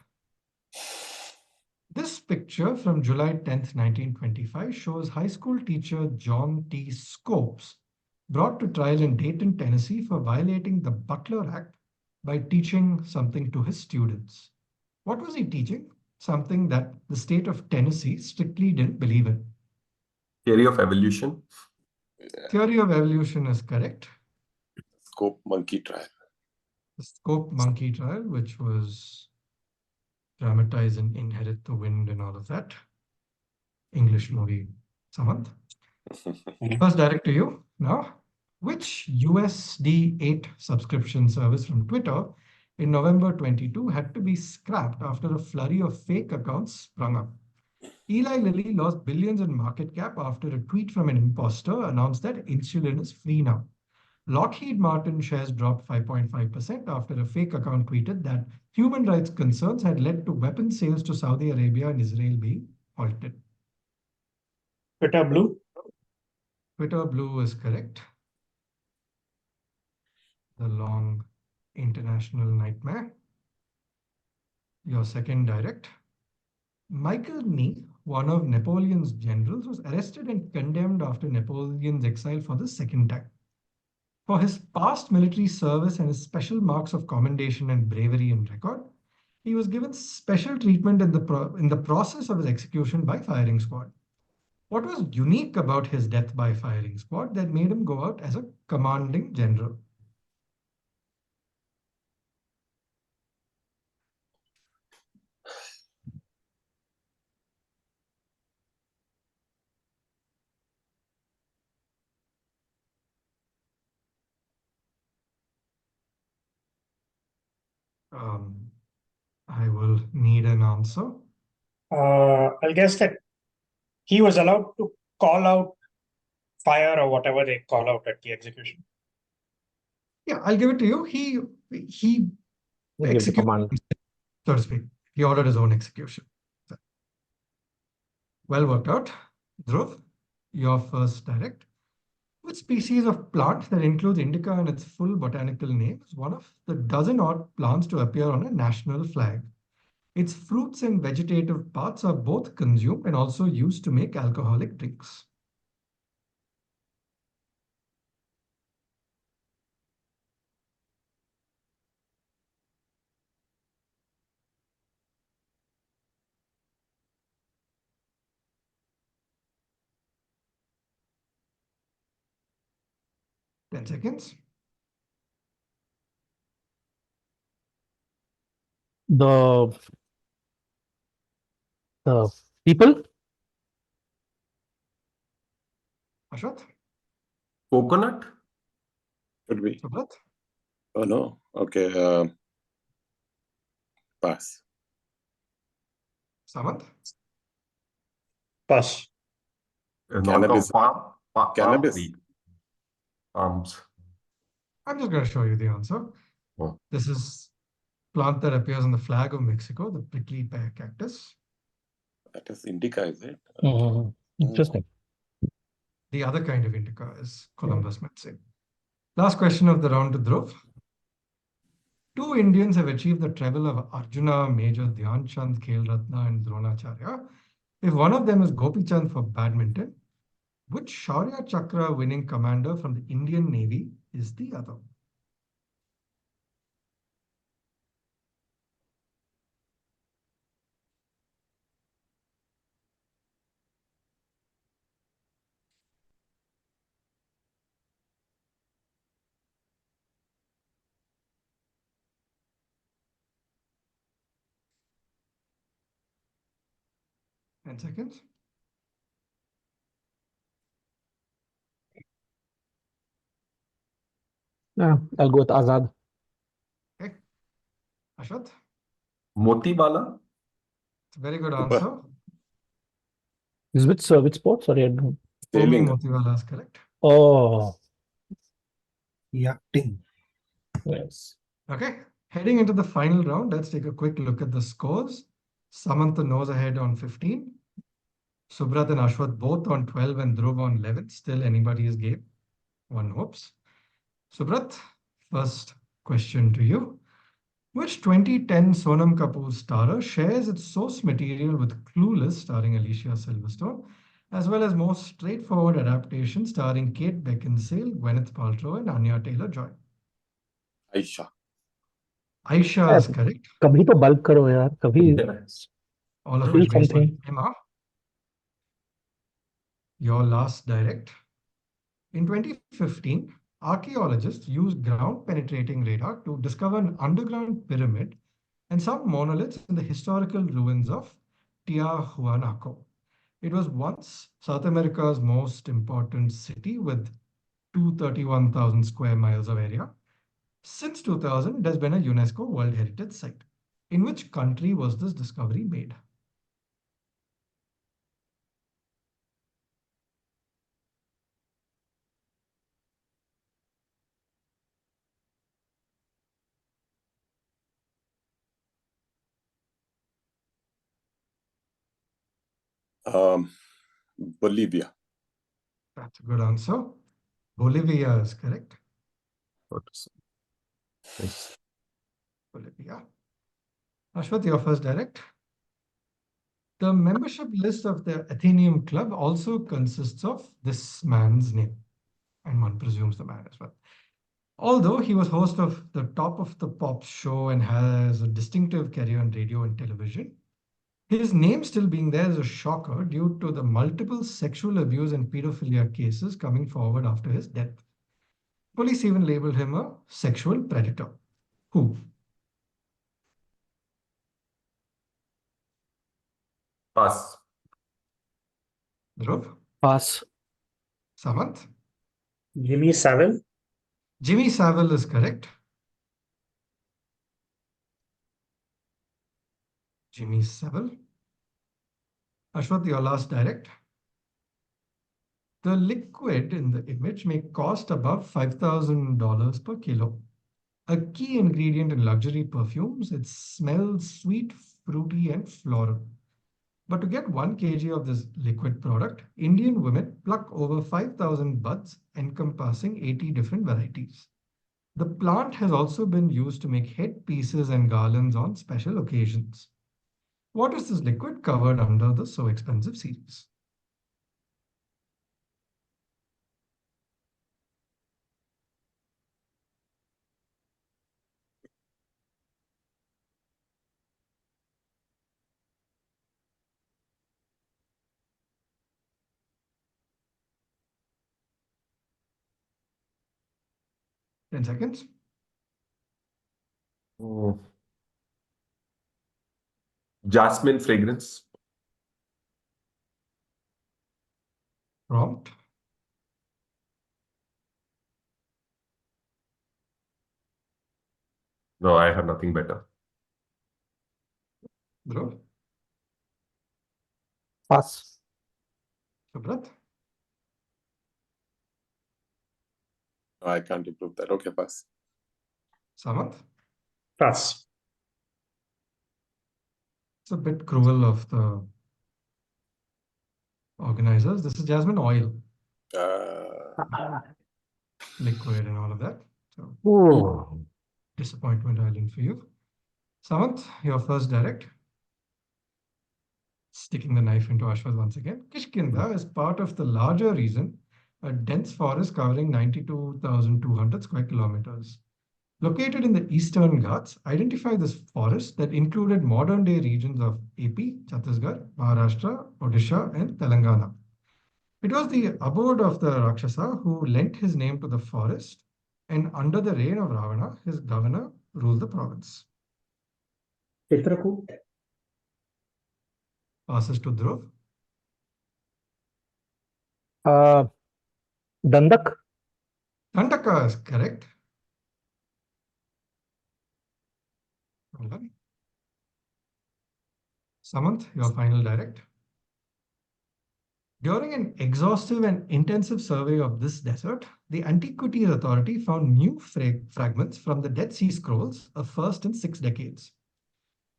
This picture from July 10th, 1925 shows high school teacher John T. Scopes brought to trial in Dayton, Tennessee for violating the Butler Act by teaching something to his students. What was he teaching? Something that the state of Tennessee strictly didn't believe in. Theory of evolution. Theory of evolution is correct. Scope monkey trial. The Scope monkey trial, which was dramatized in Inherit the Wind and all of that. English movie, Samanth. First direct to you now. Which USD8 subscription service from Twitter in November 22 had to be scrapped after a flurry of fake accounts sprung up? Eli Lilly lost billions in market cap after a tweet from an imposter announced that insulin is free now. Lockheed Martin shares dropped 5.5% after a fake account tweeted that human rights concerns had led to weapon sales to Saudi Arabia and Israel being halted. Twitter Blue. Twitter Blue is correct. The long international nightmare. Your second direct. Michael Ney, one of Napoleon's generals, was arrested and condemned after Napoleon's exile for the second time. For his past military service and his special marks of commendation and bravery in record, he was given special treatment in the process of his execution by firing squad. What was unique about his death by firing squad that made him go out as a commanding general? I will need an answer. I'll guess that he was allowed to call out fire or whatever they call out at the execution. Yeah, I'll give it to you. He Give the executed, command. so to speak. He ordered his own execution. Well worked out. Dhruv, your first direct. Which species of plant that includes indica in its full botanical name is one of the dozen-odd plants to appear on a national flag? Its fruits and vegetative parts are both consumed and also used to make alcoholic drinks. Ten seconds. The people. Aswath? Coconut. Could be. Subrat? Oh no. Okay. Pass. Samanth? Pass. Cannabis. Palm Cannabis. tree. Palms. I'm just going to show you the answer. Oh. This is plant that appears on the flag of Mexico, the prickly pear cactus. That is indica, is it? Interesting. The other kind of indica is Columbus Metzing. Last question of the round to Dhruv. Two Indians have achieved the treble of Arjuna, Major Dhyan Chand, Khel Ratna, and Dronacharya. If one of them is Gopi Chand for badminton, which Shaurya Chakra winning commander from the Indian Navy is the other? Ten seconds. Yeah, I'll go with Azad. Okay. Aswath? Motibala. It's a very good answer. Is which sport? Sorry, I don't. Homi Sailing. Motiwala is correct. Oh, Yachting. yes. Okay. Heading into the final round, let's take a quick look at the scores. Samanth nose ahead on 15. Subrat and Aswath both on 12 and Dhruv on 11. Still anybody's game. one hopes. Subrat, first question to you. Which 2010 Sonam Kapoor starrer shares its source material with Clueless starring Alicia Silverstone, as well as more straightforward adaptation starring Kate Beckinsale, Gwyneth Paltrow, and Anya Taylor-Joy? Aisha. Aisha is correct. कभी तो bulk करो यार, कभी All of do which based on something. Emma. Your last direct. In 2015, archaeologists used ground-penetrating radar to discover an underground pyramid and some monoliths in the historical ruins of Tiahuanaco. It was once South America's most important city with 231,000 square miles of area. Since 2000, it has been a UNESCO World Heritage Site. In which country was this discovery made? Bolivia. That's a good answer. Bolivia is correct. Nice. Bolivia. Aswath, your first direct. The membership list of the Athenaeum Club also consists of this man's name, and one presumes the man as well. Although he was host of the Top of the Pops show and has a distinctive career on radio and television, his name still being there is a shocker due to the multiple sexual abuse and pedophilia cases coming forward after his death. Police even labeled him a sexual predator. Who? Pass. Dhruv? Pass. Samanth? Jimmy Savile. Jimmy Savile is correct. Jimmy Savile. Aswath, your last direct. The liquid in the image may cost above $5,000 per kilo. A key ingredient in luxury perfumes, it smells sweet, fruity, and floral. But to get 1 kg of this liquid product, Indian women pluck over 5,000 buds encompassing 80 different varieties. The plant has also been used to make headpieces and garlands on special occasions. What is this liquid covered under the So Expensive series? Ten seconds. Jasmine fragrance. Prompt. No, I have nothing better. Dhruv? Pass. Subrat? I can't improve that. Okay, pass. Samanth? Pass. It's a bit cruel of the organizers. This is jasmine oil, liquid and all of that. So Oh. disappointment island for you. Samanth, your first direct. Sticking the knife into Ashwath once again. Kishkinda is part of the larger region, a dense forest covering 92,200 square kilometers. Located in the Eastern Ghats, identify this forest that included modern-day regions of AP, Chhattisgarh, Maharashtra, Odisha, and Telangana. It was the abode of the Rakshasa who lent his name to the forest, and under the reign of Ravana, his governor ruled the province. Chitrakoot. Passes to Dhruv. Dandak. Dandaka is correct. Well done. Samanth, your final direct. During an exhaustive and intensive survey of this desert, the Antiquities Authority found new fragments from the Dead Sea Scrolls, a first in 6 decades.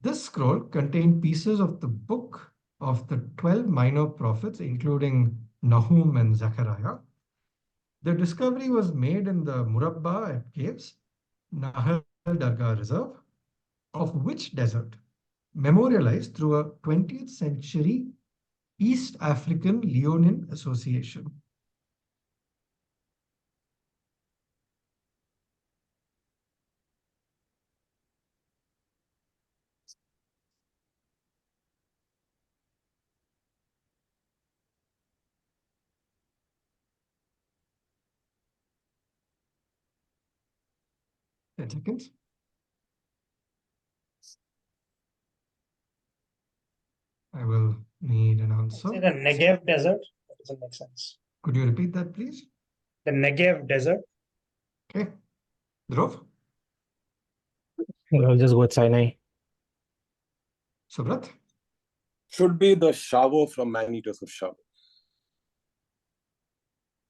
This scroll contained pieces of the book of the 12 minor prophets, including Nahum and Zechariah. The discovery was made in the Murabba at caves, Nahal Dargah Reserve, of which desert, memorialized through a 20th century East African Leonine Association. Ten seconds. I will need an answer. Say the Negev Desert. That doesn't make sense. Could you repeat that, please? The Negev Desert. Okay. Dhruv? I'll just go with Sinai. Subrat? Should be the shower from Man-Eaters of Shower.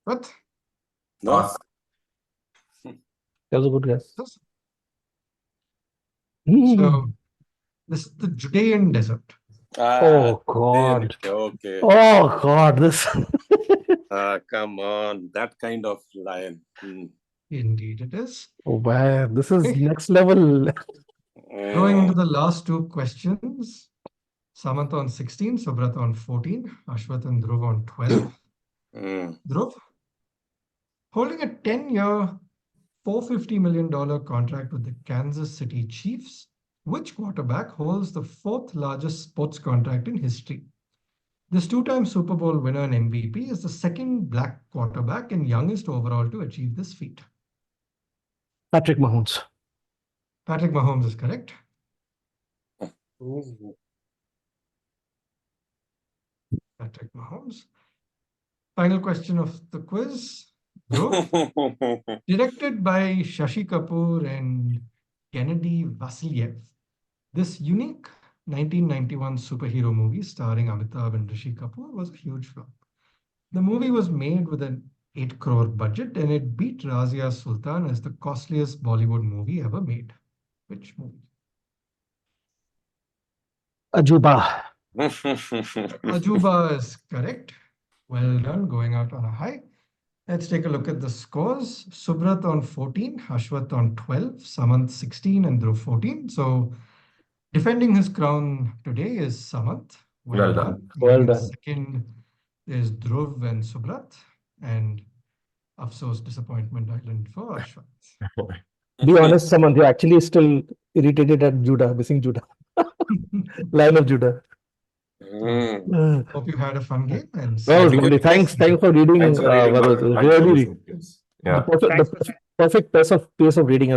What? No? Pass. That was a good guess. So, Mm. this is the Judean desert. Oh God. Okay. Oh God, this. Come on. That kind of lion. Indeed it is. Oh man, this is Okay. next level. Going into the last two questions. Samanth on 16, Subrat on 14, Aswath and Dhruv on 12. Dhruv, holding a 10-year, $450 million contract with the Kansas City Chiefs, which quarterback holds the fourth largest sports contract in history? This two-time Super Bowl winner and MVP is the second black quarterback and youngest overall to achieve this feat. Patrick Mahomes. Patrick Mahomes is correct. Patrick Mahomes. Final question of the quiz. Dhruv, directed by Shashi Kapoor and Gennady Vasilyev, this unique 1991 superhero movie starring Amitabh and Rishi Kapoor was a huge flop. The movie was made with an 8 crore budget and it beat Razia Sultan as the costliest Bollywood movie ever made. Which movie? Ajuba. Ajuba is correct. Well done, going out on a high. Let's take a look at the scores. Subrat on 14, Aswath on 12, Samanth 16, and Dhruv 14. So defending his crown today is Samanth. Well done. Well done. Second is Dhruv and Subrat. And Afsos Disappointment Island for Aswath. Be honest, Samanth, you're actually still irritated at Judah, missing Judah. Line of Judah. Hope you had a fun game. And That was lovely. Thanks for reading. Thanks for reading, Varun. Varun. Thanks for Really, listening. Yes. Yeah. the perfect pace of reading as